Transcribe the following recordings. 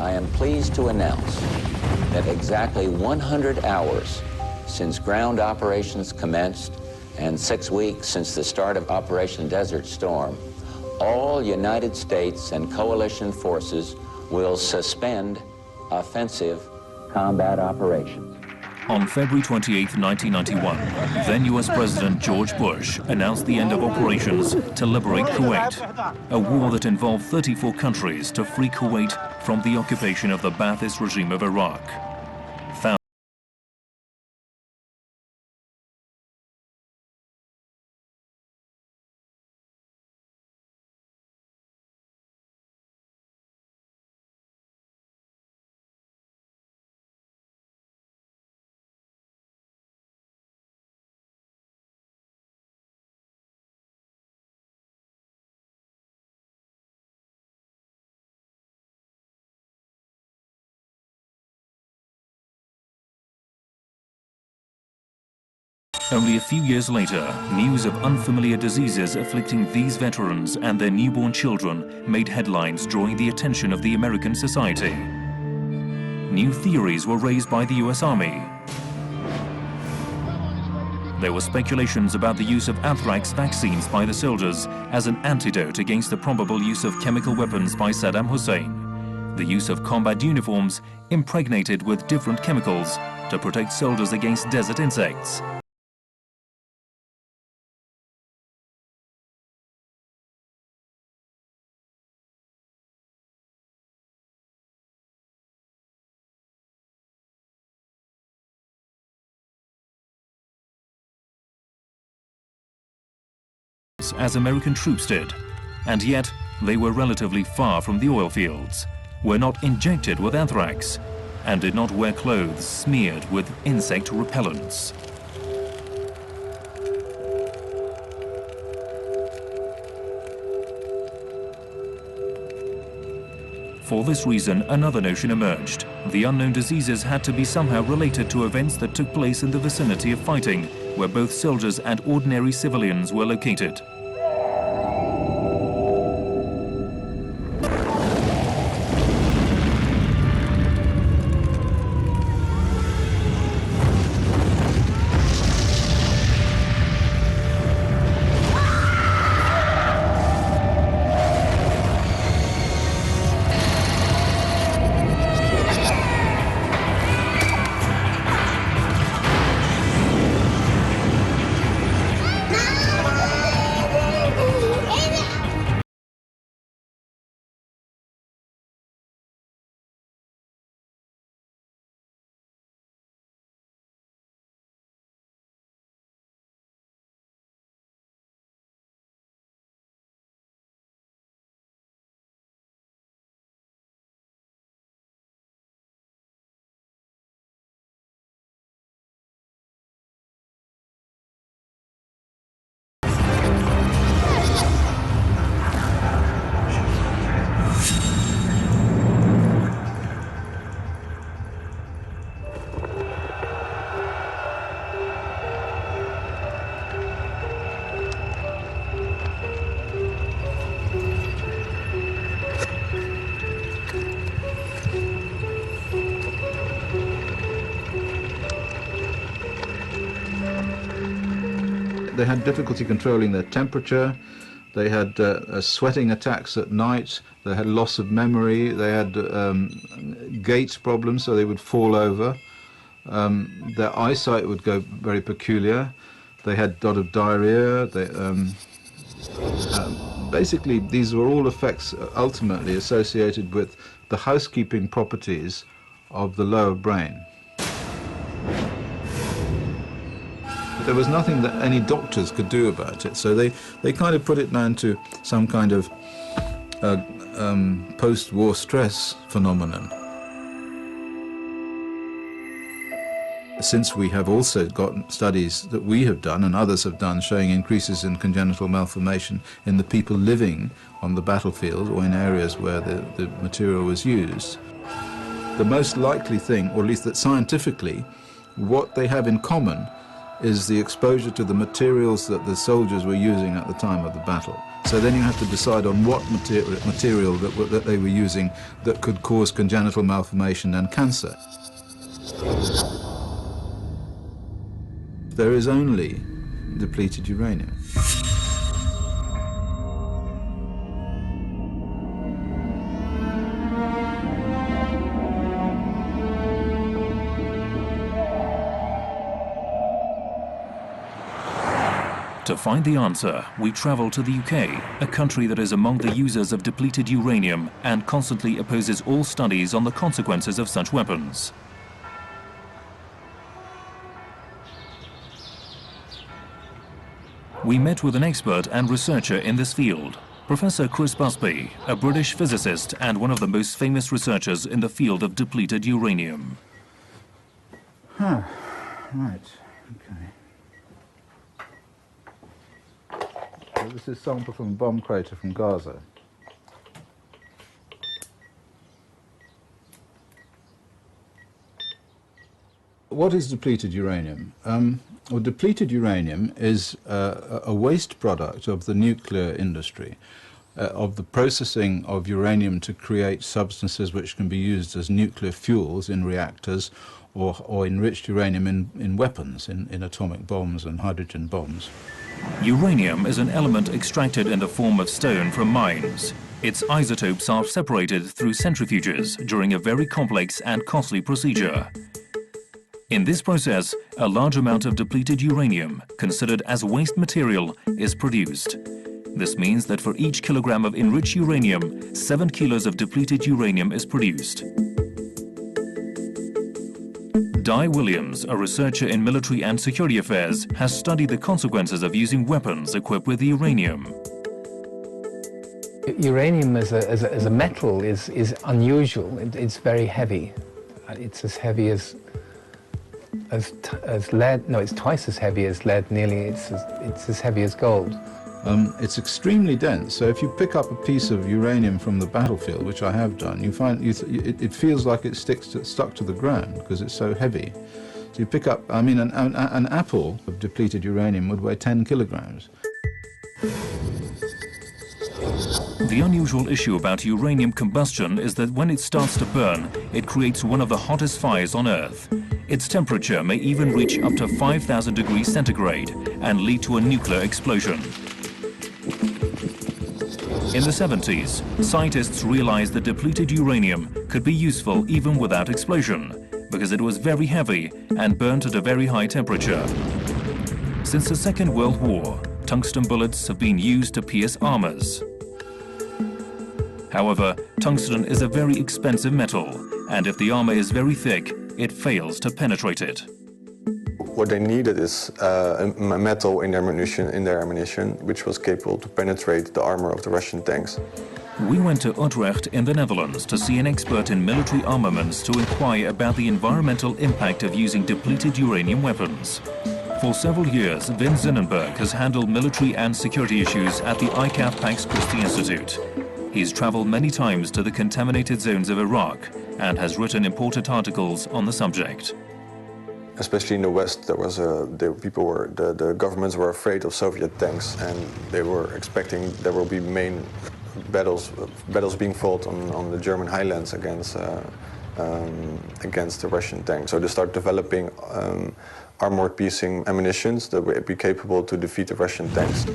I am pleased to announce that exactly 100 hours since ground operations commenced and 6 weeks since the start of Operation Desert Storm, all United States and coalition forces will suspend offensive combat operations. On February 28, 1991, then U.S. President George Bush announced the end of operations to liberate Kuwait, a war that involved 34 countries to free Kuwait from the occupation of the Ba'athist regime of Iraq. Only a few years later, news of unfamiliar diseases afflicting these veterans and their newborn children made headlines, drawing the attention of the American society. New theories were raised by the US Army. There were speculations about the use of anthrax vaccines by the soldiers as an antidote against the probable use of chemical weapons by Saddam Hussein. The use of combat uniforms impregnated with different chemicals to protect soldiers against desert insects. As American troops did, and yet they were relatively far from the oil fields, were not injected with anthrax, and did not wear clothes smeared with insect repellents. For this reason, another notion emerged. The unknown diseases had to be somehow related to events that took place in the vicinity of fighting, where both soldiers and ordinary civilians were located. They had difficulty controlling their temperature, they had sweating attacks at night, they had loss of memory, they had gait problems, so they would fall over, their eyesight would go very peculiar, they had a lot of diarrhea, basically these were all effects ultimately associated with the housekeeping properties of the lower brain. There was nothing that any doctors could do about it, so they kind of put it down to some kind of post-war stress phenomenon. Since we have also got studies that we have done and others have done showing increases in congenital malformation in the people living on the battlefield or in areas where the material was used, the most likely thing, or at least that scientifically, what they have in common is the exposure to the materials that the soldiers were using at the time of the battle. So then you have to decide on what material that they were using that could cause congenital malformation and cancer. There is only depleted uranium. To find the answer, we travel to the UK, a country that is among the users of depleted uranium and constantly opposes all studies on the consequences of such weapons. We met with an expert and researcher in this field, Professor Chris Busby, a British physicist and one of the most famous researchers in the field of depleted uranium. Huh, right, okay. So this is a sample from a bomb crater from Gaza. What is depleted uranium? Well, depleted uranium is a waste product of the nuclear industry, of the processing of uranium to create substances which can be used as nuclear fuels in reactors or enriched uranium in weapons, in atomic bombs and hydrogen bombs. Uranium is an element extracted in the form of stone from mines. Its isotopes are separated through centrifuges during a very complex and costly procedure. In this process, a large amount of depleted uranium, considered as waste material, is produced. This means that for each kilogram of enriched uranium, 7 kilos of depleted uranium is produced. Di Williams, a researcher in military and security affairs, has studied the consequences of using weapons equipped with uranium. Uranium as a metal is unusual. It's very heavy. It's as heavy as lead. No, it's twice as heavy as lead. Nearly, it's as heavy as gold. It's extremely dense, so if you pick up a piece of uranium from the battlefield, which I have done, you find it feels like it's stuck to the ground because it's so heavy. So you pick up, I mean, an apple of depleted uranium would weigh 10 kilograms. The unusual issue about uranium combustion is that when it starts to burn, it creates one of the hottest fires on Earth. Its temperature may even reach up to 5,000 degrees centigrade and lead to a nuclear explosion. In the 70s, scientists realized that depleted uranium could be useful even without explosion, because it was very heavy and burned at a very high temperature. Since the Second World War, tungsten bullets have been used to pierce armors. However, tungsten is a very expensive metal, and if the armor is very thick, it fails to penetrate it. What they needed is a metal in their ammunition, which was capable to penetrate the armor of the Russian tanks. We went to Utrecht in the Netherlands to see an expert in military armaments to inquire about the environmental impact of using depleted uranium weapons. For several years, Wim Zinnenberg has handled military and security issues at the ICAF Pax Christi Institute. He's traveled many times to the contaminated zones of Iraq and has written important articles on the subject. Especially in the West, the governments were afraid of Soviet tanks, and they were expecting there will be main battles being fought on the German highlands against the Russian tanks. So they start developing armor-piercing ammunitions that would be capable to defeat the Russian tanks.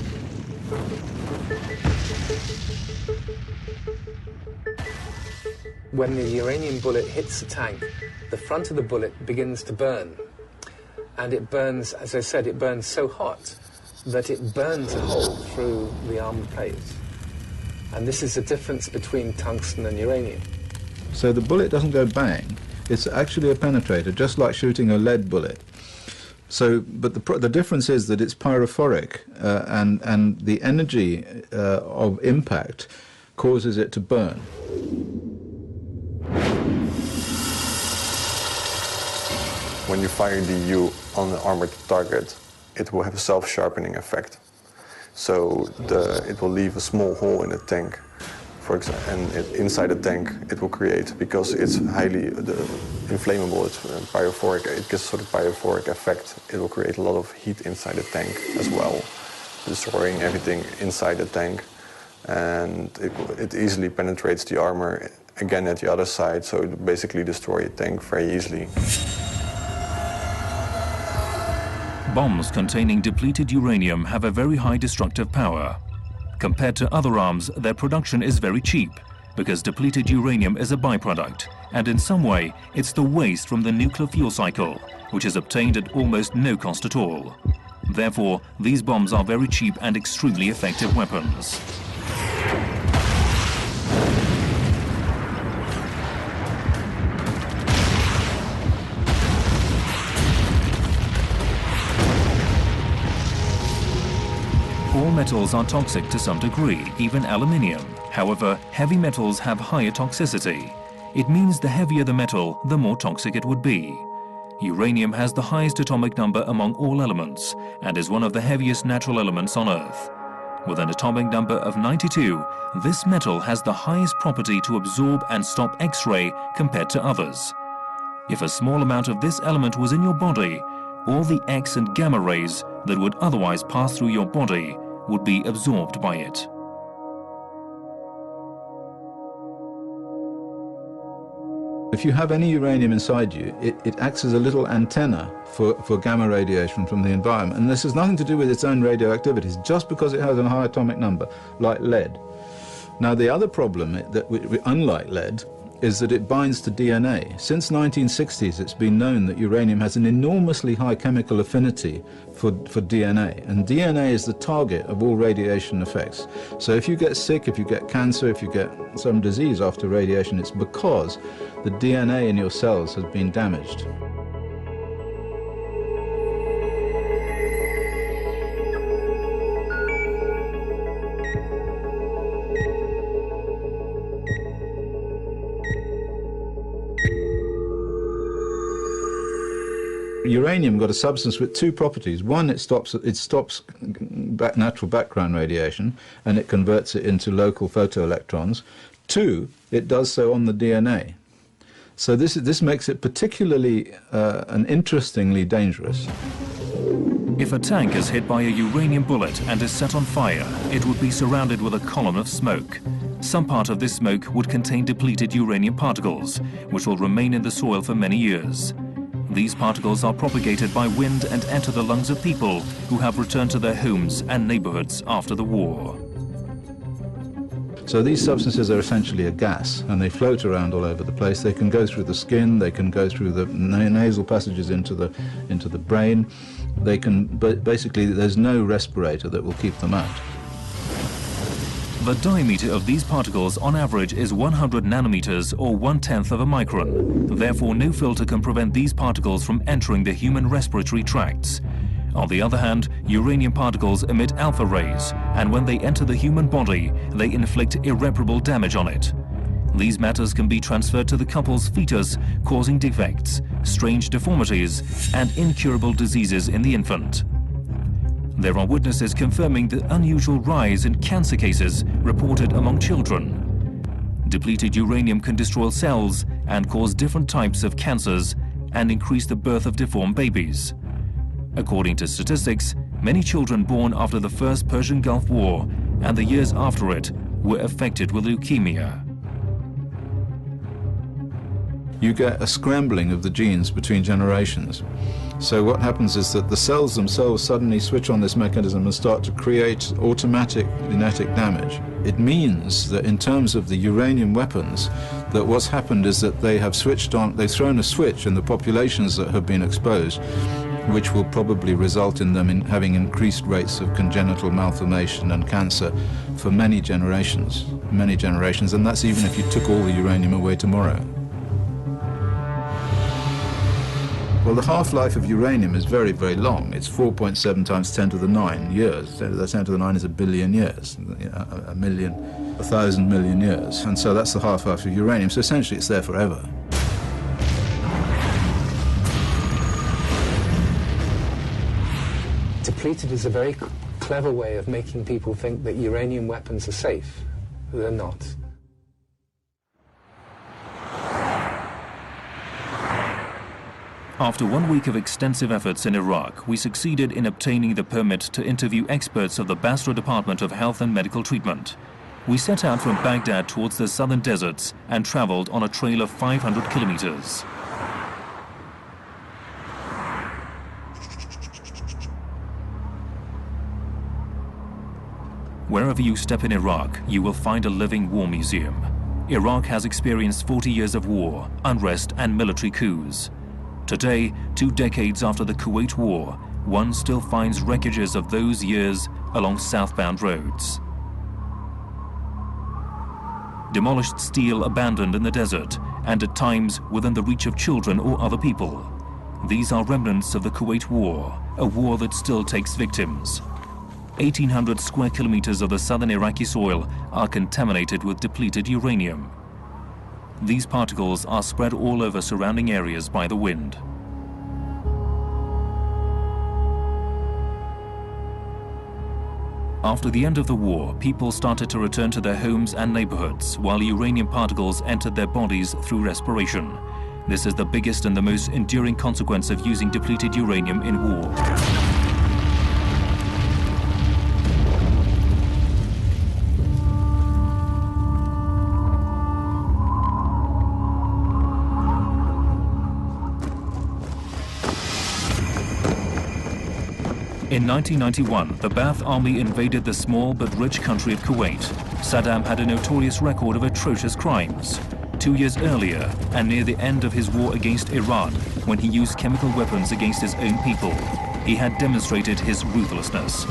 When the uranium bullet hits the tank, the front of the bullet begins to burn. And it burns, as I said, it burns so hot that it burns a hole through the armor plate. And this is the difference between tungsten and uranium. So the bullet doesn't go bang, it's actually a penetrator, just like shooting a lead bullet. So, but the difference is that it's pyrophoric, and the energy of impact causes it to burn. When you fire DU on an armored target, it will have a self-sharpening effect. So it will leave a small hole in the tank, for example, and inside the tank it will create, because it's highly inflammable, it's pyrophoric, it gets sort of pyrophoric effect. It will create a lot of heat inside the tank as well, destroying everything inside the tank. and it easily penetrates the armor again at the other side, so it basically destroys a tank very easily. Bombs containing depleted uranium have a very high destructive power. Compared to other arms, their production is very cheap, because depleted uranium is a byproduct, and in some way, it's the waste from the nuclear fuel cycle, which is obtained at almost no cost at all. Therefore, these bombs are very cheap and extremely effective weapons. All metals are toxic to some degree, even aluminium. However, heavy metals have higher toxicity. It means the heavier the metal, the more toxic it would be. Uranium has the highest atomic number among all elements and is one of the heaviest natural elements on Earth. With an atomic number of 92, this metal has the highest property to absorb and stop X-ray compared to others. If a small amount of this element was in your body, all the X and gamma rays that would otherwise pass through your body would be absorbed by it. If you have any uranium inside you, it acts as a little antenna for gamma radiation from the environment. And this has nothing to do with its own radioactivity, it's just because it has a high atomic number, like lead. Now, the other problem, unlike lead, is that it binds to DNA. Since 1960s, it's been known that uranium has an enormously high chemical affinity for DNA, and DNA is the target of all radiation effects. So if you get sick, if you get cancer, if you get some disease after radiation, it's because the DNA in your cells has been damaged. Uranium got a substance with two properties. One, it stops natural background radiation, and it converts it into local photoelectrons. Two, it does so on the DNA. So this makes it particularly and interestingly dangerous. If a tank is hit by a uranium bullet and is set on fire, it would be surrounded with a column of smoke. Some part of this smoke would contain depleted uranium particles, which will remain in the soil for many years. These particles are propagated by wind and enter the lungs of people who have returned to their homes and neighborhoods after the war. So these substances are essentially a gas, and they float around all over the place. They can go through the skin, they can go through the nasal passages into the brain. They can, basically, there's no respirator that will keep them out. The diameter of these particles on average is 100 nanometers or 1/10 of a micron. Therefore, no filter can prevent these particles from entering the human respiratory tracts. On the other hand, uranium particles emit alpha rays, and when they enter the human body, they inflict irreparable damage on it. These matters can be transferred to the couple's fetus, causing defects, strange deformities, and incurable diseases in the infant. There are witnesses confirming the unusual rise in cancer cases reported among children. Depleted uranium can destroy cells and cause different types of cancers and increase the birth of deformed babies. According to statistics, many children born after the First Persian Gulf War and the years after it were affected with leukemia. You get a scrambling of the genes between generations. So what happens is that the cells themselves suddenly switch on this mechanism and start to create automatic genetic damage. It means that in terms of the uranium weapons, that what's happened is that they have switched on, they've thrown a switch in the populations that have been exposed, which will probably result in them having increased rates of congenital malformation and cancer for many generations, and that's even if you took all the uranium away tomorrow. Well, the half-life of uranium is very, very long. It's 4.7 times 10 to the 9 years. 10 to the 9 is a billion years, a million, 1,000 million years. And so that's the half-life of uranium. So essentially it's there forever. Depleted is a very clever way of making people think that uranium weapons are safe. They're not. After 1 week of extensive efforts in Iraq, we succeeded in obtaining the permit to interview experts of the Basra Department of Health and Medical Treatment. We set out from Baghdad towards the southern deserts and traveled on a trail of 500 kilometers. Wherever you step in Iraq, you will find a living war museum. Iraq has experienced 40 years of war, unrest and military coups. Today, 2 decades after the Kuwait War, one still finds wreckages of those years along southbound roads. Demolished steel abandoned in the desert and at times within the reach of children or other people. These are remnants of the Kuwait War, a war that still takes victims. 1,800 square kilometers of the southern Iraqi soil are contaminated with depleted uranium. These particles are spread all over surrounding areas by the wind. After the end of the war, people started to return to their homes and neighborhoods while uranium particles entered their bodies through respiration. This is the biggest and the most enduring consequence of using depleted uranium in war. In 1991, the Ba'ath Army invaded the small but rich country of Kuwait. Saddam had a notorious record of atrocious crimes. 2 years earlier, and near the end of his war against Iran, when he used chemical weapons against his own people, he had demonstrated his ruthlessness.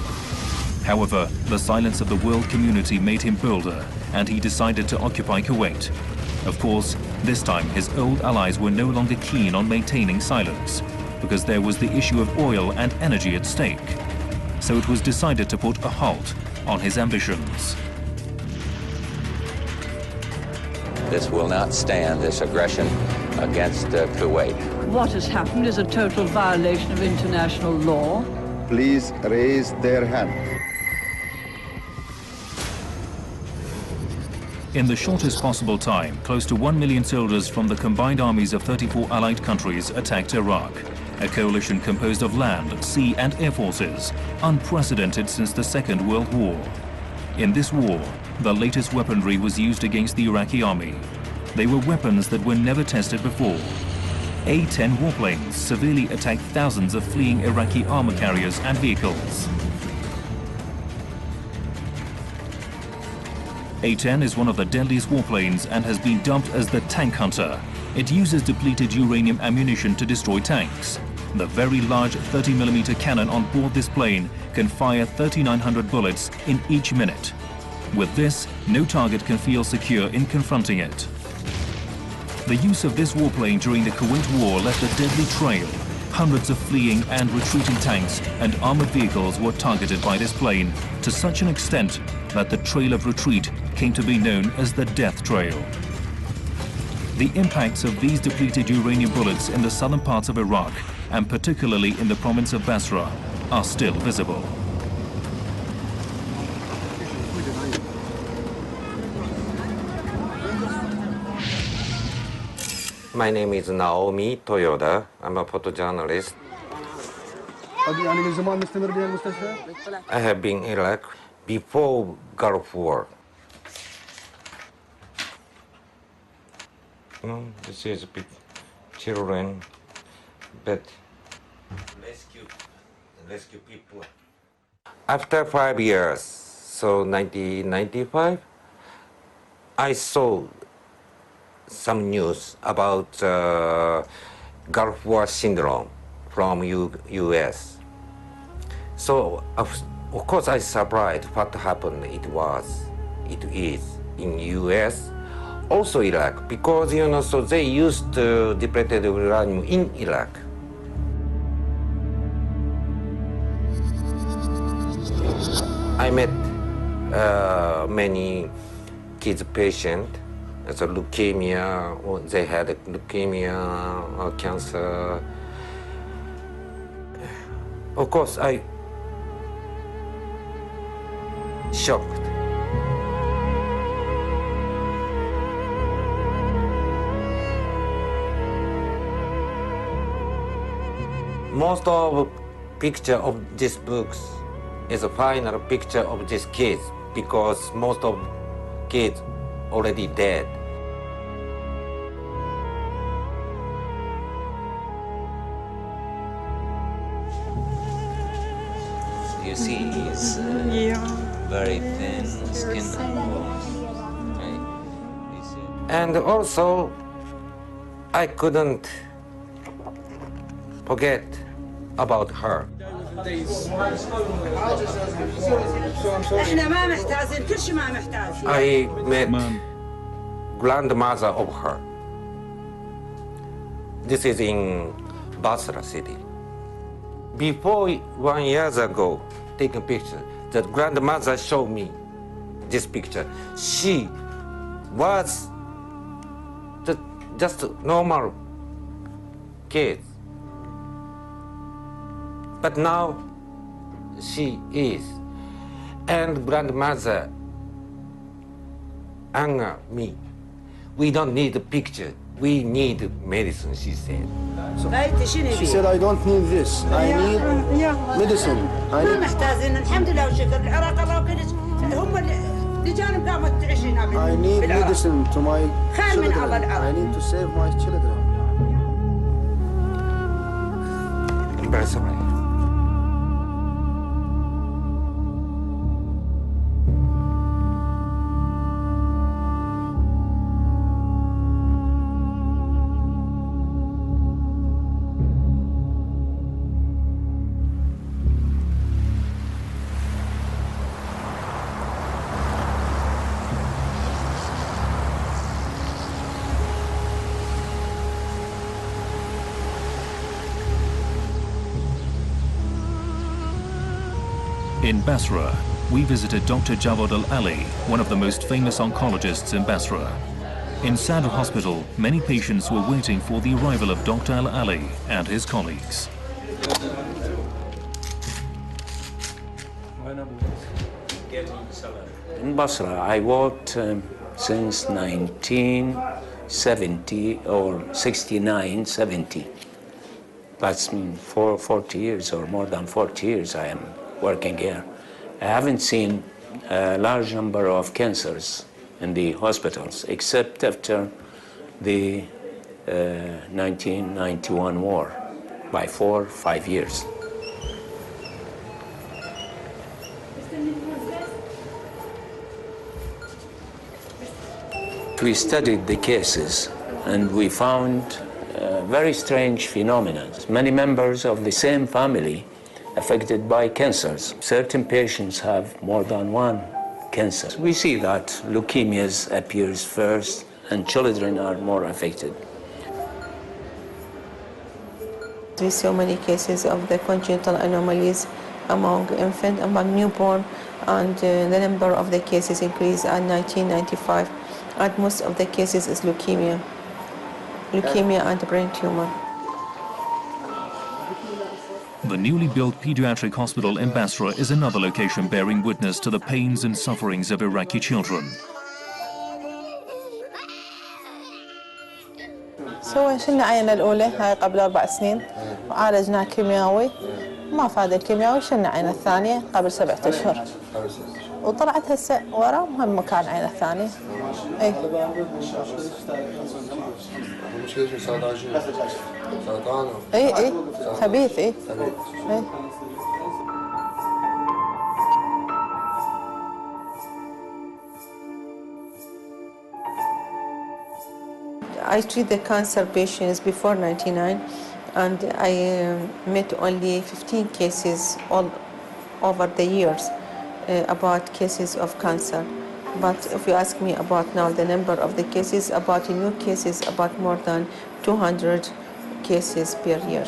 However, the silence of the world community made him bolder, and he decided to occupy Kuwait. Of course, this time his old allies were no longer keen on maintaining silence, because there was the issue of oil and energy at stake. So it was decided to put a halt on his ambitions. This will not stand, this aggression against Kuwait. What has happened is a total violation of international law. Please raise their hand. In the shortest possible time, close to 1 million soldiers from the combined armies of 34 allied countries attacked Iraq, a coalition composed of land, sea and air forces, unprecedented since the Second World War. In this war, the latest weaponry was used against the Iraqi army. They were weapons that were never tested before. A-10 warplanes severely attacked thousands of fleeing Iraqi armor carriers and vehicles. A-10 is one of the deadliest warplanes and has been dubbed as the tank hunter. It uses depleted uranium ammunition to destroy tanks. The very large 30mm cannon on board this plane can fire 3,900 bullets in each minute. With this, no target can feel secure in confronting it. The use of this warplane during the Kuwait War left a deadly trail. Hundreds of fleeing and retreating tanks and armored vehicles were targeted by this plane to such an extent that the trail of retreat came to be known as the Death Trail. The impacts of these depleted uranium bullets in the southern parts of Iraq, and particularly in the province of Basra, are still visible. My name is Naomi Toyoda. I'm a photojournalist. I have been in Iraq before Gulf War. This is a bit children, but rescue people. After 5 years, so 1995, I saw some news about Gulf War syndrome from U.S. So of course I surprised what happened. It is in U.S. also Iraq, because so they used depleted uranium in Iraq. I met many kids patients. So leukemia, or they had leukemia or cancer. Of course, I shocked. Most of picture of these books is a final picture of these kids, because most of kids already dead. You see, he's very thin, skin and bones. Right? And also, I couldn't forget about her. احنا ما محتاجين كل شيء ما محتاج. I met grandmother of her. This is in Basra city. Before 1 year ago, taking picture, the grandmother showed me this picture. She was just a normal kid. But now she is. And grandmother anger me. We don't need a picture. We need medicine, she said. She said, I don't need this. I need medicine. ما محتاجين الحمد لله وشكر العراق الله وكلش هم اللي جانب قامت تعيش هنا I need medicine to my خير من الله children. I العراق. need to save my children. I'm very sorry. In Basra, we visited Dr. Jawad Al-Ali, one of the most famous oncologists in Basra. In Sadr Hospital, many patients were waiting for the arrival of Dr. Al-Ali and his colleagues. In Basra, I worked since 1970 or 69, 70. That's for 40 years or more than 40 years I am working here. I haven't seen a large number of cancers in the hospitals, except after the 1991 war, by 4 or 5 years. We studied the cases and we found very strange phenomena. Many members of the same family affected by cancers. Certain patients have more than one cancer. We see that leukemias appears first and children are more affected. We saw many cases of the congenital anomalies among infant, among newborn, and the number of the cases increased in 1995. And most of the cases is leukemia and brain tumor. The newly built pediatric hospital in Basra is another location bearing witness to the pains and sufferings of Iraqi children. شلنا عينة الأولى هاي قبل 4 سنين وعالجناها كيميائي ما فاد الكيميائي. شلنا عينة الثانية قبل 7 أشهر وطلعت هسه ورا مهم مكان عينة الثانية. اي اي خبيث اي. I treat the cancer patients before 99, and I met only 15 cases all over the years about cases of cancer. But if you ask me about now the number of the cases, about new cases, about more than 200 cases per year.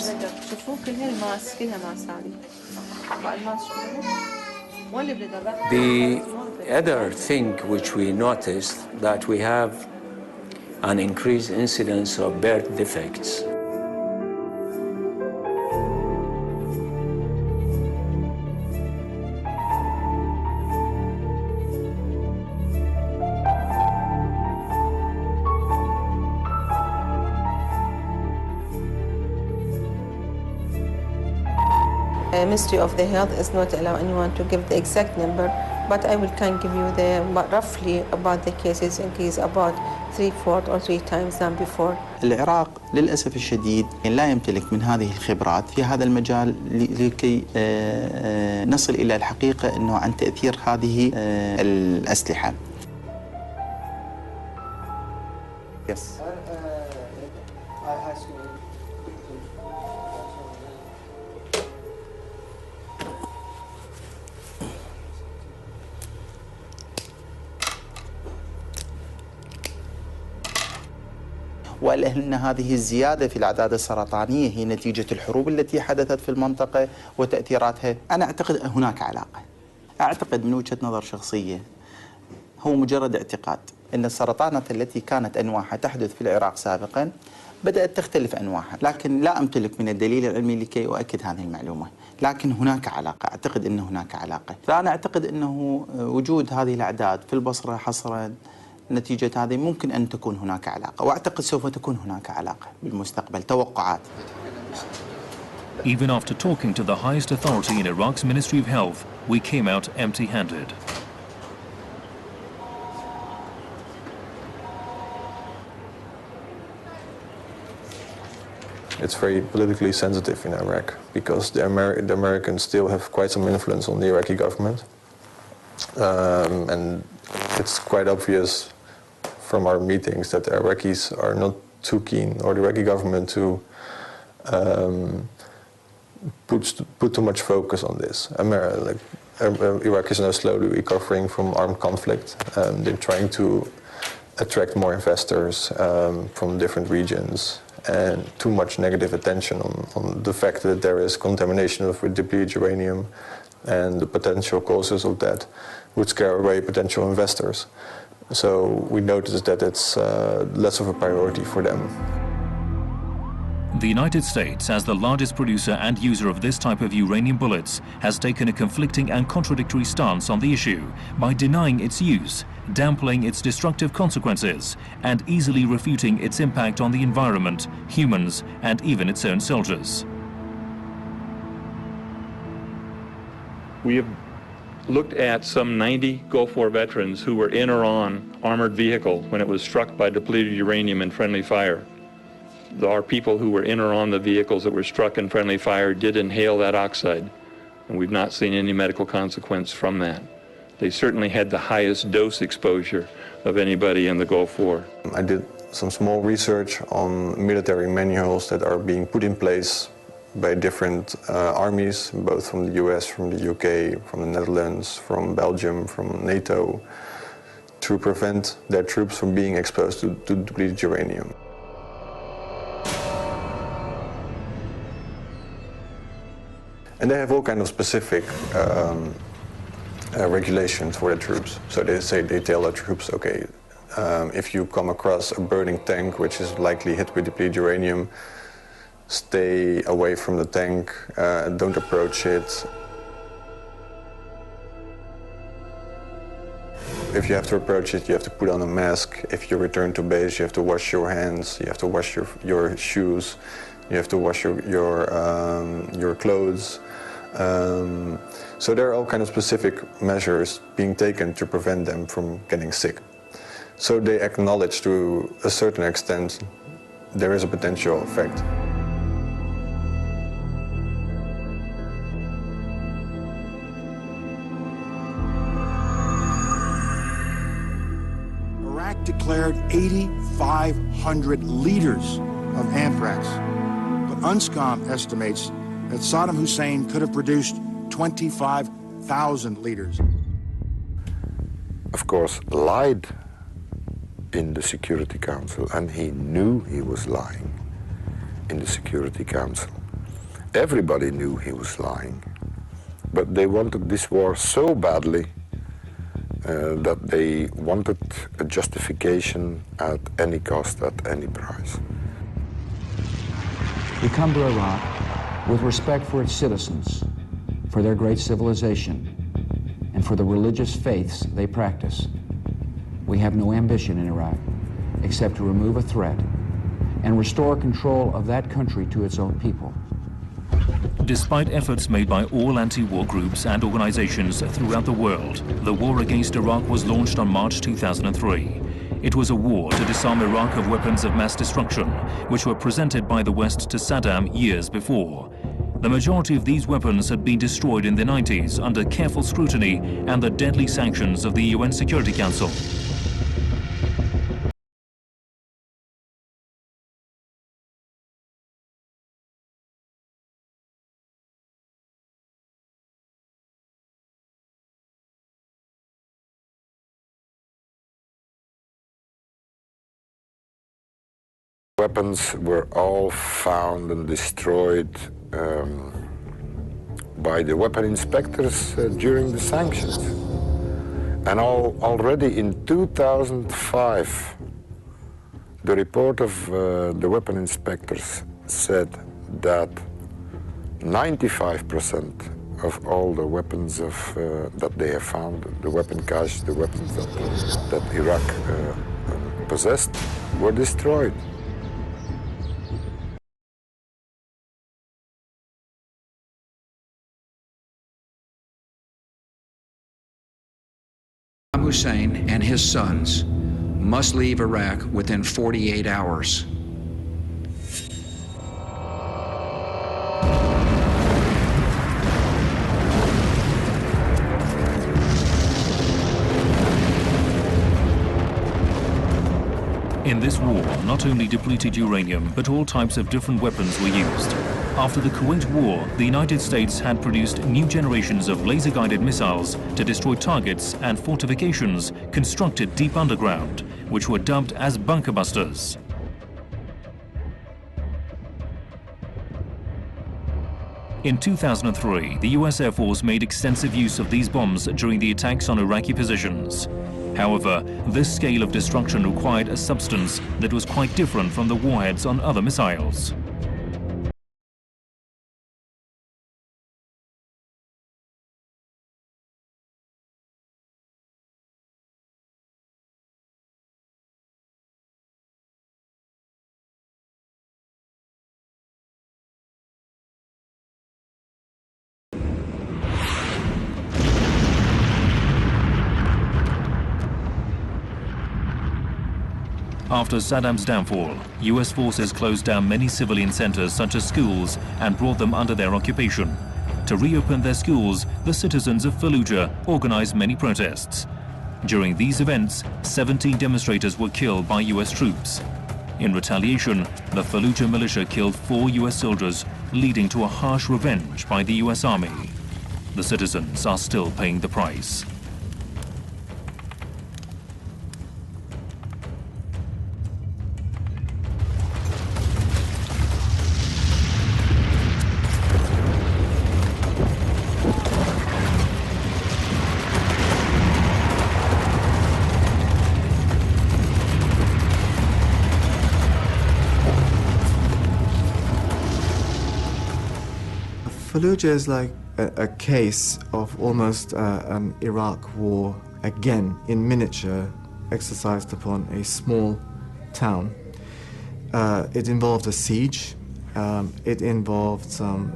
The other thing which we noticed that we have an increased incidence of birth defects. Ministry of the Health is not allowing anyone to give the exact number, but I can give you the roughly about the cases increase about 3, 4 or 3 times than before. العراق للأسف الشديد لا يمتلك من هذه الخبرات في هذا المجال لكي نصل إلى الحقيقة أنه عن تأثير هذه الأسلحة. Yes. وأن هذه الزيادة في الأعداد السرطانية هي نتيجة الحروب التي حدثت في المنطقة وتأثيراتها. أنا أعتقد هناك علاقة. أعتقد من وجهة نظر شخصية هو مجرد اعتقاد أن السرطانات التي كانت أنواعها تحدث في العراق سابقا بدأت تختلف أنواعها، لكن لا أمتلك من الدليل العلمي لكي أؤكد هذه المعلومة، لكن هناك علاقة، أعتقد أن هناك علاقة. فأنا أعتقد أنه وجود هذه الأعداد في البصرة حصرا نتيجة هذه ممكن أن تكون هناك علاقة، وأعتقد سوف تكون هناك علاقة بالمستقبل، توقعات. Even after talking to the highest authority in Iraq's Ministry of Health, we came out empty-handed. It's very politically sensitive in Iraq because the Americans still have quite some influence on the Iraqi government. And it's quite obvious from our meetings that the Iraqis are not too keen, or the Iraqi government, to put too much focus on this. Iraq is now slowly recovering from armed conflict. They're trying to attract more investors from different regions, and too much negative attention on the fact that there is contamination with depleted uranium and the potential causes of that would scare away potential investors. So we noticed that it's less of a priority for them. The United States, as the largest producer and user of this type of uranium bullets, has taken a conflicting and contradictory stance on the issue by denying its use, downplaying its destructive consequences, and easily refuting its impact on the environment, humans, and even its own soldiers. We have looked at some 90 Gulf War veterans who were in or on armored vehicle when it was struck by depleted uranium in friendly fire. Our people who were in or on the vehicles that were struck in friendly fire did inhale that oxide, and we've not seen any medical consequence from that. They certainly had the highest dose exposure of anybody in the Gulf War. I did some small research on military manuals that are being put in place by different armies, both from the US, from the UK, from the Netherlands, from Belgium, from NATO, to prevent their troops from being exposed to depleted uranium. And they have all kind of specific regulations for the troops. So they tell the troops, okay, if you come across a burning tank which is likely hit with depleted uranium, stay away from the tank, don't approach it. If you have to approach it, you have to put on a mask. If you return to base, you have to wash your hands, you have to wash your shoes, you have to wash your clothes. So there are all kind of specific measures being taken to prevent them from getting sick. So they acknowledge to a certain extent there is a potential effect. Iraq declared 8,500 liters of anthrax, but UNSCOM estimates that Saddam Hussein could have produced 25,000 liters. Of course, lied in the Security Council, and he knew he was lying in the Security Council. Everybody knew he was lying, but they wanted this war so badly that they wanted a justification at any cost, at any price. We come to Iraq with respect for its citizens, for their great civilization, and for the religious faiths they practice. We have no ambition in Iraq except to remove a threat and restore control of that country to its own people. Despite efforts made by all anti-war groups and organizations throughout the world, the war against Iraq was launched on March 2003. It was a war to disarm Iraq of weapons of mass destruction, which were presented by the West to Saddam years before. The majority of these weapons had been destroyed in the 90s under careful scrutiny and the deadly sanctions of the UN Security Council. Weapons were all found and destroyed by the weapon inspectors during the sanctions. And already in 2005, the report of the weapon inspectors said that 95% of all the weapons that they have found, the weapon cache, the weapons that Iraq possessed, were destroyed. Hussein and his sons must leave Iraq within 48 hours. In this war, not only depleted uranium, but all types of different weapons were used. After the Kuwait War, the United States had produced new generations of laser-guided missiles to destroy targets and fortifications constructed deep underground, which were dubbed as bunker busters. In 2003, the US Air Force made extensive use of these bombs during the attacks on Iraqi positions. However, this scale of destruction required a substance that was quite different from the warheads on other missiles. After Saddam's downfall, US forces closed down many civilian centers such as schools and brought them under their occupation. To reopen their schools, the citizens of Fallujah organized many protests. During these events, 17 demonstrators were killed by US troops. In retaliation, the Fallujah militia killed 4 US soldiers, leading to a harsh revenge by the US Army. The citizens are still paying the price. Fallujah is like a case of almost an Iraq war again in miniature, exercised upon a small town. It involved a siege. It involved some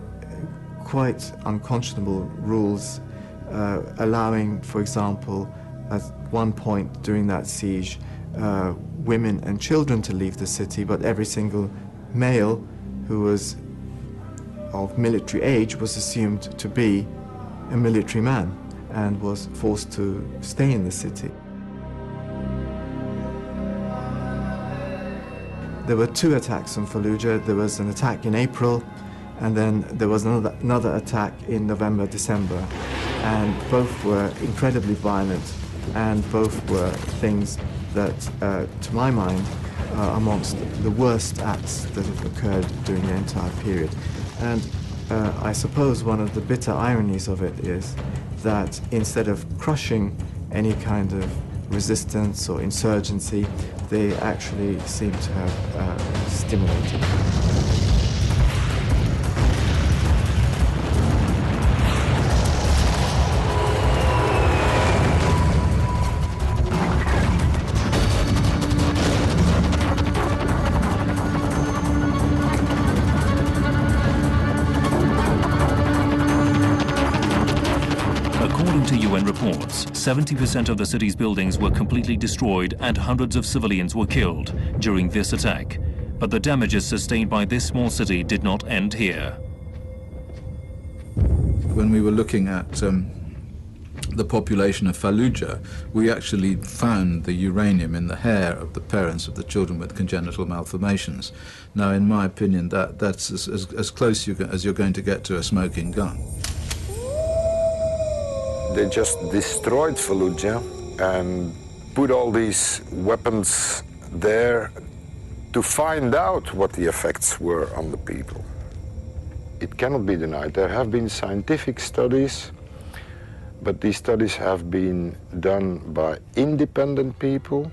quite unconscionable rules, allowing, for example, at one point during that siege, women and children to leave the city, but every single male who was of military age was assumed to be a military man and was forced to stay in the city. There were 2 attacks on Fallujah. There was an attack in April, and then there was another attack in November, December. And both were incredibly violent, and both were things that, to my mind, are amongst the worst acts that have occurred during the entire period. And I suppose one of the bitter ironies of it is that instead of crushing any kind of resistance or insurgency, they actually seem to have stimulated it. reports, 70% of the city's buildings were completely destroyed and hundreds of civilians were killed during this attack. But the damages sustained by this small city did not end here. When we were looking at the population of Fallujah, we actually found the uranium in the hair of the parents of the children with congenital malformations. Now, in my opinion, that's as close as you're going to get to a smoking gun. They just destroyed Fallujah and put all these weapons there to find out what the effects were on the people. It cannot be denied. There have been scientific studies, but these studies have been done by independent people.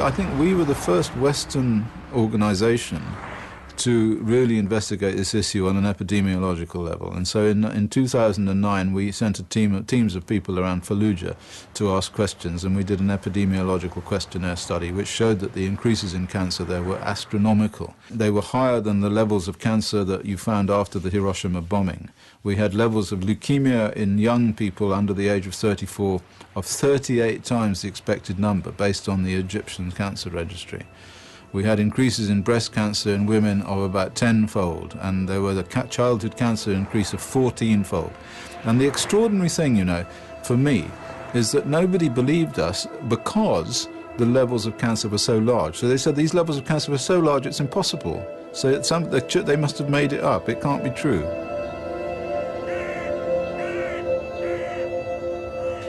I think we were the first Western organization to really investigate this issue on an epidemiological level. And so in 2009, we sent teams of people around Fallujah to ask questions, and we did an epidemiological questionnaire study which showed that the increases in cancer there were astronomical. They were higher than the levels of cancer that you found after the Hiroshima bombing. We had levels of leukemia in young people under the age of 34 of 38 times the expected number based on the Egyptian cancer registry. We had increases in breast cancer in women of about 10-fold, and there were the childhood cancer increase of 14-fold. And the extraordinary thing, you know, for me, is that nobody believed us because the levels of cancer were so large. So they said these levels of cancer were so large it's impossible. So they must have made it up. It can't be true.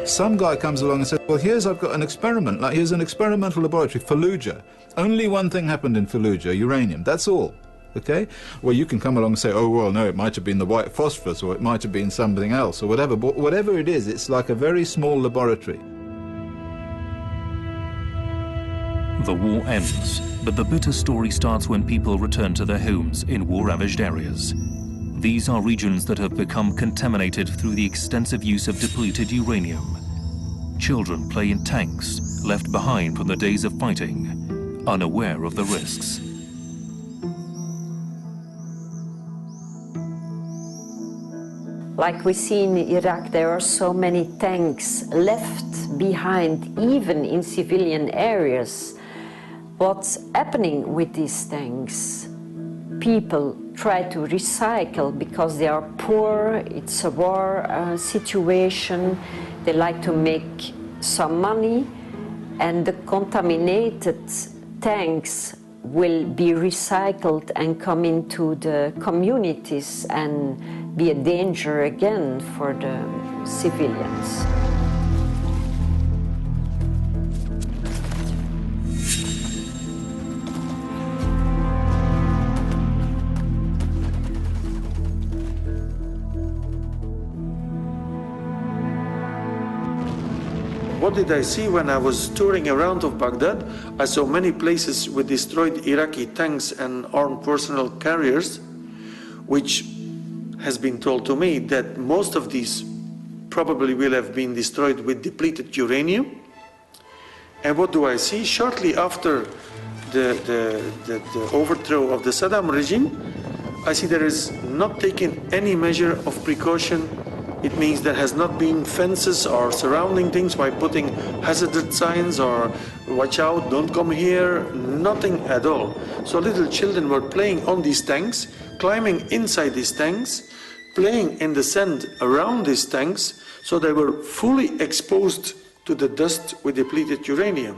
Some guy comes along and says, well, I've got an experiment, like here's an experimental laboratory, Fallujah. Only one thing happened in Fallujah, uranium, that's all, okay? Well, you can come along and say, oh, well, no, it might have been the white phosphorus, or it might have been something else, or whatever, but whatever it is, it's like a very small laboratory. The war ends, but the bitter story starts when people return to their homes in war-ravaged areas. These are regions that have become contaminated through the extensive use of depleted uranium. Children play in tanks, left behind from the days of fighting, unaware of the risks. Like we see in Iraq, there are so many tanks left behind, even in civilian areas. What's happening with these tanks? People try to recycle because they are poor, it's a war situation, they like to make some money, and the contaminated tanks will be recycled and come into the communities and be a danger again for the civilians. What did I see when I was touring around of Baghdad? I saw many places with destroyed Iraqi tanks and armed personnel carriers, which has been told to me that most of these probably will have been destroyed with depleted uranium. And what do I see? Shortly after the overthrow of the Saddam regime, I see there is not taken any measure of precaution. It means there has not been fences or surrounding things by putting hazardous signs or watch out, don't come here, nothing at all. So little children were playing on these tanks, climbing inside these tanks, playing in the sand around these tanks, so they were fully exposed to the dust with depleted uranium.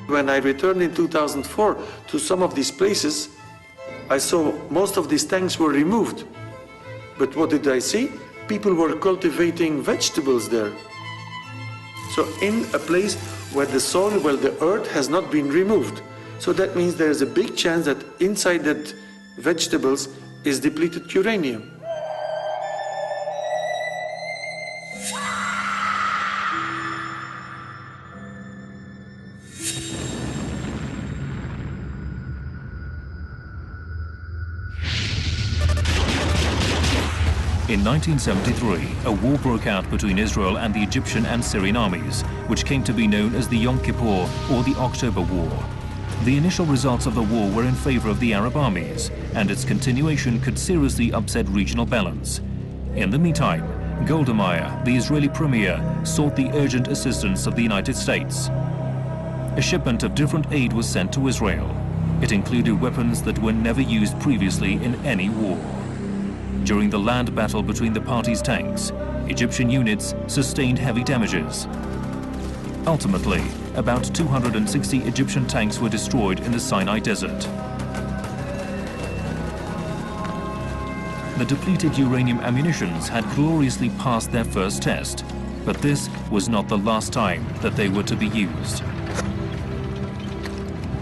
When I returned in 2004 to some of these places, I saw most of these tanks were removed. But what did I see? People were cultivating vegetables there. So in a place where the soil, where the earth has not been removed. So that means there is a big chance that inside that vegetables is depleted uranium. In 1973, a war broke out between Israel and the Egyptian and Syrian armies, which came to be known as the Yom Kippur or the October War. The initial results of the war were in favor of the Arab armies, and its continuation could seriously upset regional balance. In the meantime, Golda Meir, the Israeli premier, sought the urgent assistance of the United States. A shipment of different aid was sent to Israel. It included weapons that were never used previously in any war. During the land battle between the parties' tanks, Egyptian units sustained heavy damages. Ultimately, about 260 Egyptian tanks were destroyed in the Sinai Desert. The depleted uranium ammunitions had gloriously passed their first test, but this was not the last time that they were to be used.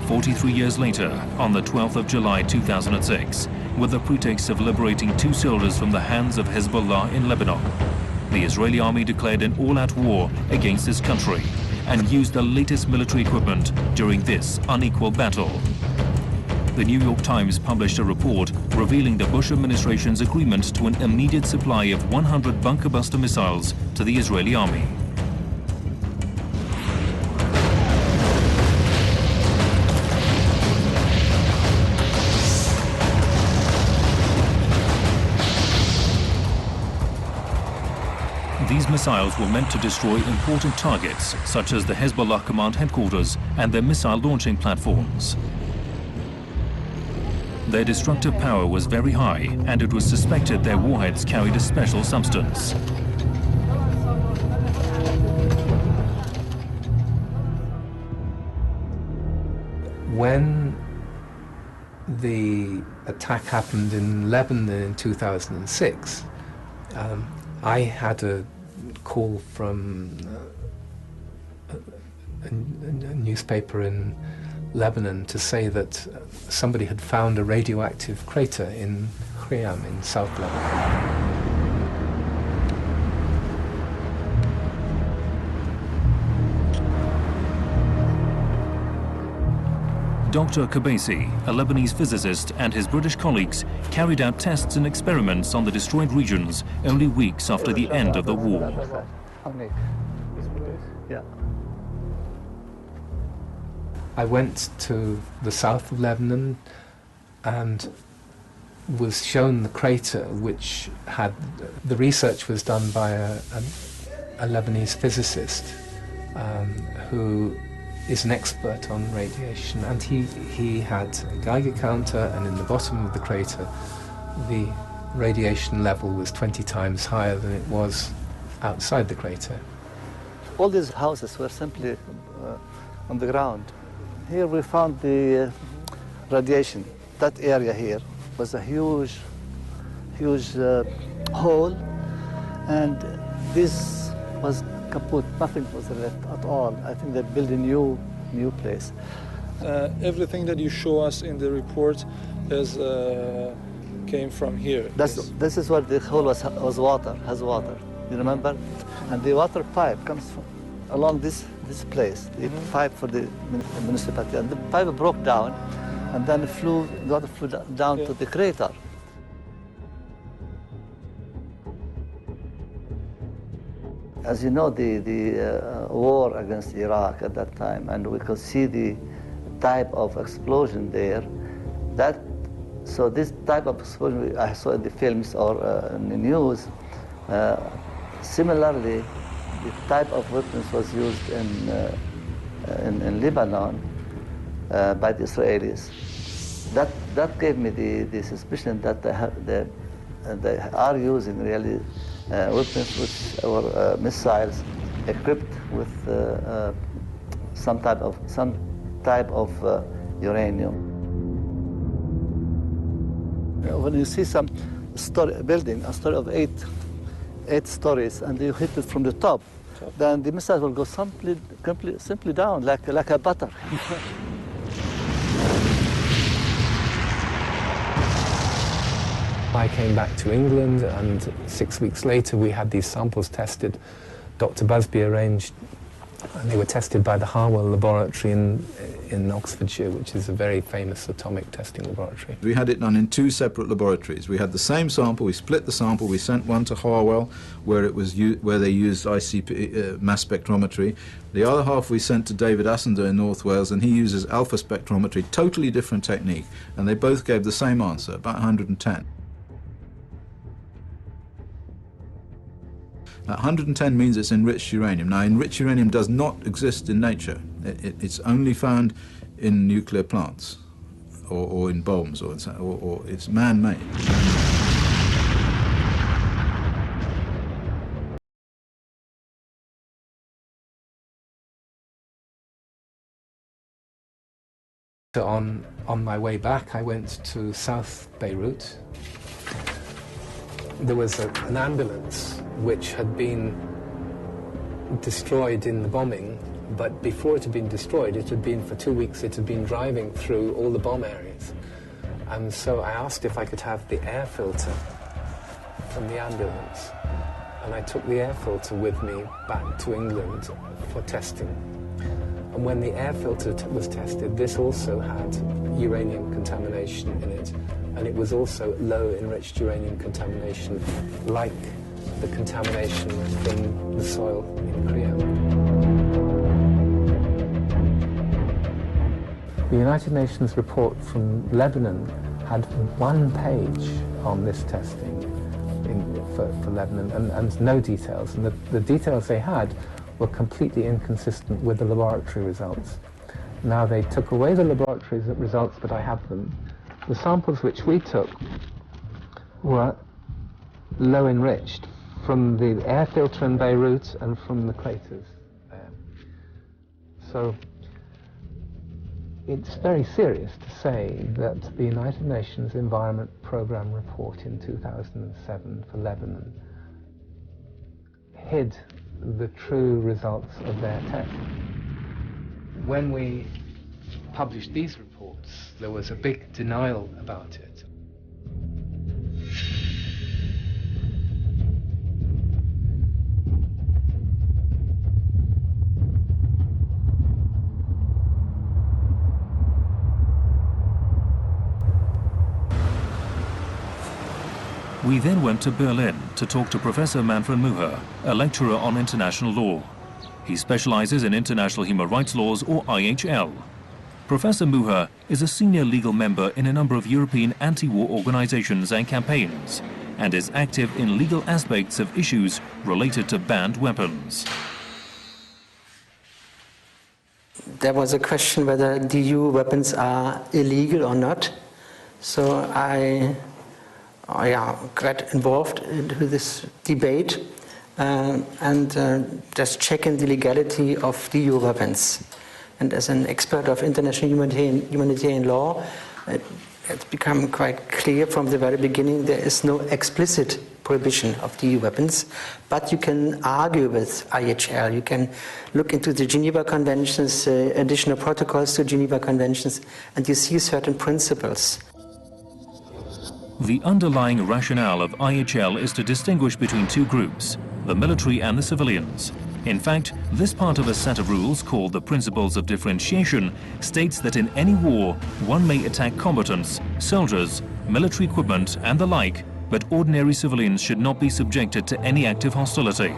43 years later, on the 12th of July 2006, with the pretext of liberating 2 soldiers from the hands of Hezbollah in Lebanon, the Israeli army declared an all-out war against this country and used the latest military equipment during this unequal battle. The New York Times published a report revealing the Bush administration's agreement to an immediate supply of 100 bunker buster missiles to the Israeli army. These missiles were meant to destroy important targets, such as the Hezbollah command headquarters and their missile launching platforms. Their destructive power was very high, and it was suspected their warheads carried a special substance. When the attack happened in Lebanon in 2006, I had a call from a newspaper in Lebanon to say that somebody had found a radioactive crater in Khiam in South Lebanon. Dr. Kabesi, a Lebanese physicist, and his British colleagues carried out tests and experiments on the destroyed regions only weeks after the end of the war. I went to the south of Lebanon and was shown the crater, which had, the research was done by a Lebanese physicist who is an expert on radiation, and he had a Geiger counter, and in the bottom of the crater the radiation level was 20 times higher than it was outside the crater. All these houses were simply on the ground. Here we found the radiation. That area here was a huge hole, and this was kaput. Nothing was left at all. I think they built a new place. Everything that you show us in the report came from here. This is where the hole has water. You remember? And the water pipe comes from along this place. The pipe for the municipality. And the pipe broke down, and then the water flew down to the crater. As you know, the war against Iraq at that time, and we could see the type of explosion there. So this type of explosion I saw in the films or in the news. Similarly, the type of weapons was used in Lebanon by the Israelis. That gave me the suspicion that they are using really weapons which or missiles equipped with some type of uranium. When you see some building, a story of eight stories, and you hit it from the top, then the missile will go simply down like a butter. I came back to England, and 6 weeks later we had these samples tested. Dr. Busby arranged, and they were tested by the Harwell laboratory in Oxfordshire, which is a very famous atomic testing laboratory. We had it done in two separate laboratories. We had the same sample, we split the sample, we sent one to Harwell, where they used ICP mass spectrometry. The other half we sent to David Assender in North Wales, and he uses alpha spectrometry, totally different technique, and they both gave the same answer, about 110. Now, 110 means it's enriched uranium. Now, enriched uranium does not exist in nature. It's only found in nuclear plants, or in bombs, or it's man-made. On my way back, I went to South Beirut. There was an ambulance which had been destroyed in the bombing, but before it had been destroyed, it had been for 2 weeks, it had been driving through all the bomb areas. And so I asked if I could have the air filter from the ambulance. And I took the air filter with me back to England for testing. And when the air filter was tested, this also had uranium contamination in it. And it was also low enriched uranium contamination, like the contamination from the soil in Korea. The United Nations report from Lebanon had 1 page on this testing for Lebanon and no details. And the details they had were completely inconsistent with the laboratory results. Now, they took away the laboratory results, but I have them. The samples which we took were low enriched from the air filter in Beirut and from the craters there. So it's very serious to say that the United Nations Environment Programme report in 2007 for Lebanon hid the true results of their test. When we published these reports, there was a big denial about it. We then went to Berlin to talk to Professor Manfred Muher, a lecturer on international law. He specializes in international human rights laws, or IHL. Professor Muher is a senior legal member in a number of European anti-war organizations and campaigns, and is active in legal aspects of issues related to banned weapons. There was a question whether DU weapons are illegal or not. So I got involved into this debate and just checking the legality of DU weapons. And as an expert of international humanitarian law, it's become quite clear from the very beginning there is no explicit prohibition of DU weapons, but you can argue with IHL. You can look into the Geneva Conventions, additional protocols to Geneva Conventions, and you see certain principles. The underlying rationale of IHL is to distinguish between two groups, the military and the civilians. In fact, this part of a set of rules, called the Principles of Differentiation, states that in any war, one may attack combatants, soldiers, military equipment and the like, but ordinary civilians should not be subjected to any active hostility.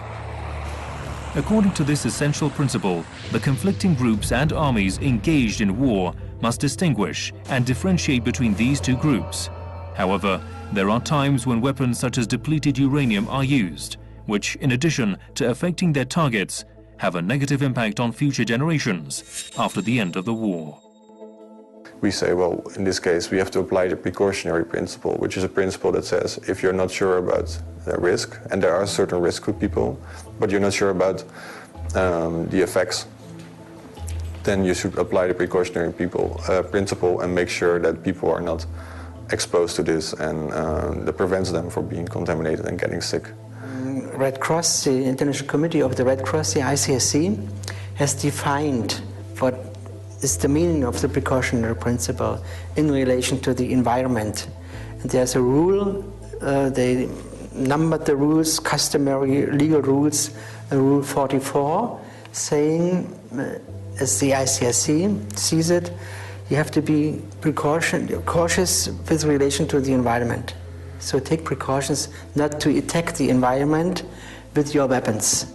According to this essential principle, the conflicting groups and armies engaged in war must distinguish and differentiate between these two groups. However, there are times when weapons such as depleted uranium are used, which, in addition to affecting their targets, have a negative impact on future generations after the end of the war. We say, well, in this case, we have to apply the precautionary principle, which is a principle that says if you're not sure about the risk, and there are certain risks with people, but you're not sure about the effects, then you should apply the precautionary principle and make sure that people are not exposed to this, and that prevents them from being contaminated and getting sick. Red Cross, the International Committee of the Red Cross, the ICSC, has defined what is the meaning of the precautionary principle in relation to the environment. And there's a rule they numbered the rules, customary legal rules, Rule 44, saying, as the ICRC sees it, you have to be cautious with relation to the environment. So take precautions not to attack the environment with your weapons.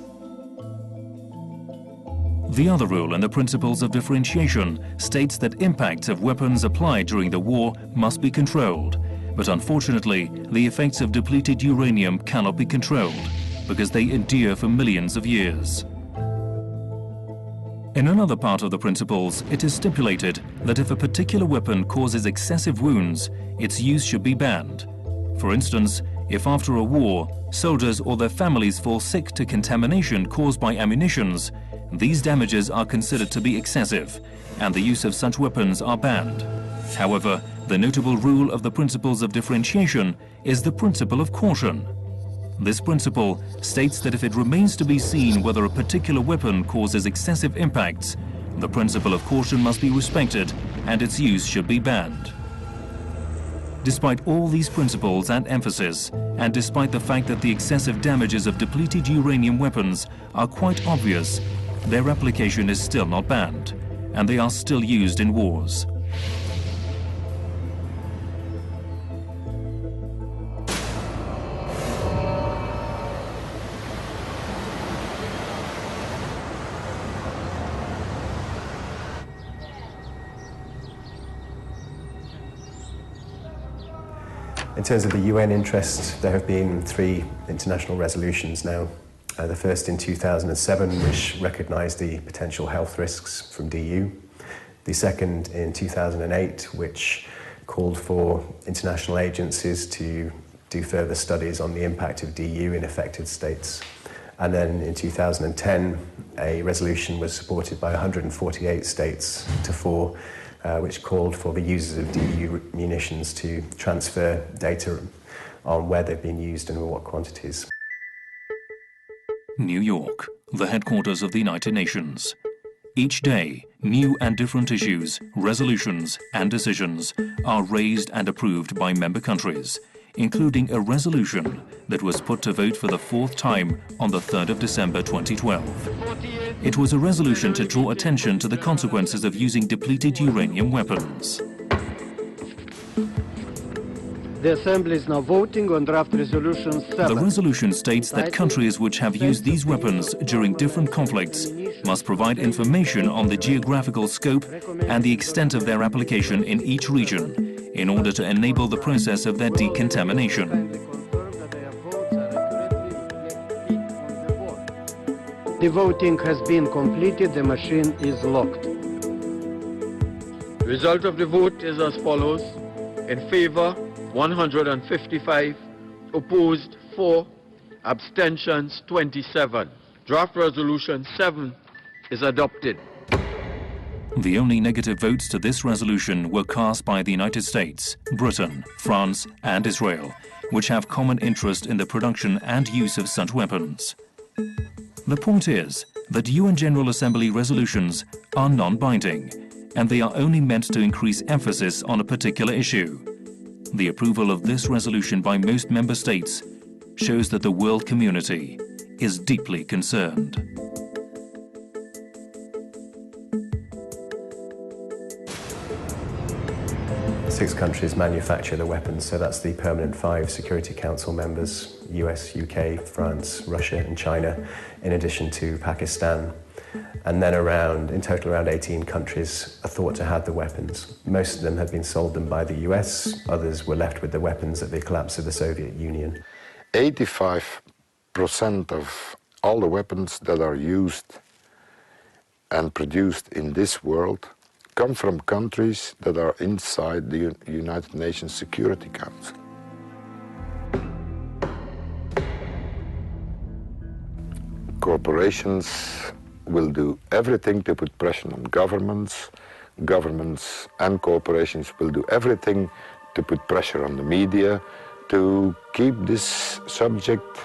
The other rule in the principles of differentiation states that impacts of weapons applied during the war must be controlled. But unfortunately, the effects of depleted uranium cannot be controlled because they endure for millions of years. In another part of the principles, it is stipulated that if a particular weapon causes excessive wounds, its use should be banned. For instance, if after a war, soldiers or their families fall sick to contamination caused by ammunitions, these damages are considered to be excessive, and the use of such weapons are banned. However, the notable rule of the principles of differentiation is the principle of caution. This principle states that if it remains to be seen whether a particular weapon causes excessive impacts, the principle of caution must be respected and its use should be banned. Despite all these principles and emphasis, and despite the fact that the excessive damages of depleted uranium weapons are quite obvious, their application is still not banned, and they are still used in wars. In terms of the UN interest, there have been 3 international resolutions now. The first in 2007, which recognised the potential health risks from DU. The second in 2008, which called for international agencies to do further studies on the impact of DU in affected states. And then in 2010, a resolution was supported by 148 states to 4, which called for the users of DU munitions to transfer data on where they've been used and in what quantities. New York, the headquarters of the United Nations. Each day, new and different issues, resolutions and decisions are raised and approved by member countries, including a resolution that was put to vote for the 4th time on the 3rd of December 2012. It was a resolution to draw attention to the consequences of using depleted uranium weapons. The Assembly is now voting on draft resolution 7. The resolution states that countries which have used these weapons during different conflicts must provide information on the geographical scope and the extent of their application in each region in order to enable the process of their decontamination. The voting has been completed. The machine is locked. The result of the vote is as follows. In favor, 155, opposed 4, abstentions 27. Draft resolution 7 is adopted. The only negative votes to this resolution were cast by the United States, Britain, France and Israel, which have common interest in the production and use of such weapons. The point is that UN General Assembly resolutions are non-binding, and they are only meant to increase emphasis on a particular issue. The approval of this resolution by most member states shows that the world community is deeply concerned. Six countries manufacture the weapons, so that's the permanent 5 Security Council members, US, UK, France, Russia and China, in addition to Pakistan. And then in total around 18 countries are thought to have the weapons. Most of them have been sold them by the US, others were left with the weapons at the collapse of the Soviet Union. 85% of all the weapons that are used and produced in this world come from countries that are inside the United Nations Security Council. Corporations will do everything to put pressure on governments. Governments and corporations will do everything to put pressure on the media to keep this subject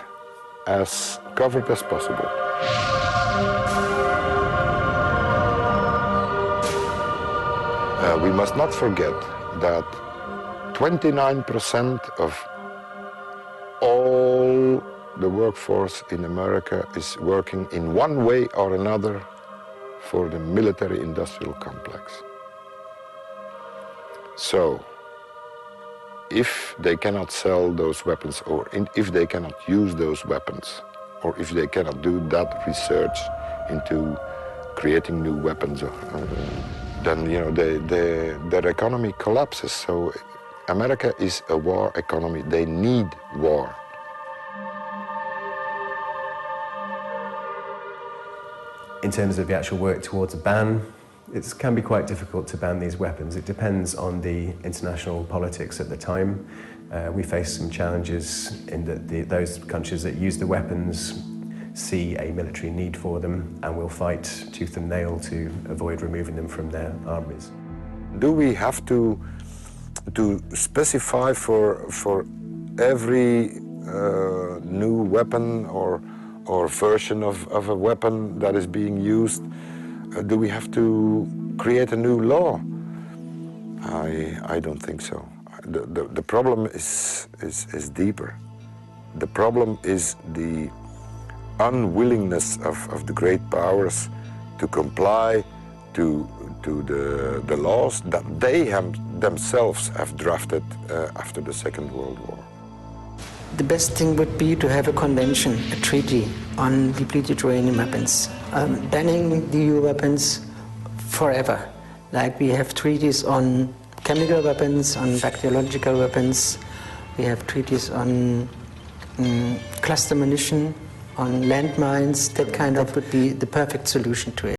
as covered as possible. We must not forget that 29% of the workforce in America is working in one way or another for the military-industrial complex. So, if they cannot sell those weapons, or if they cannot use those weapons, or if they cannot do that research into creating new weapons, then their economy collapses. So America is a war economy. They need war. In terms of the actual work towards a ban, it can be quite difficult to ban these weapons. It depends on the international politics at the time. We face some challenges in that those countries that use the weapons see a military need for them and will fight tooth and nail to avoid removing them from their armies. Do we have to specify for every new weapon or version of a weapon that is being used? Do we have to create a new law? I don't think so. The problem is deeper. The problem is the unwillingness of the great powers to comply to the laws that they themselves have drafted after the Second World War. The best thing would be to have a convention, a treaty on depleted uranium weapons, banning DU weapons forever. Like we have treaties on chemical weapons, on bacteriological weapons, we have treaties on cluster munition, on landmines. That kind of would be the perfect solution to it.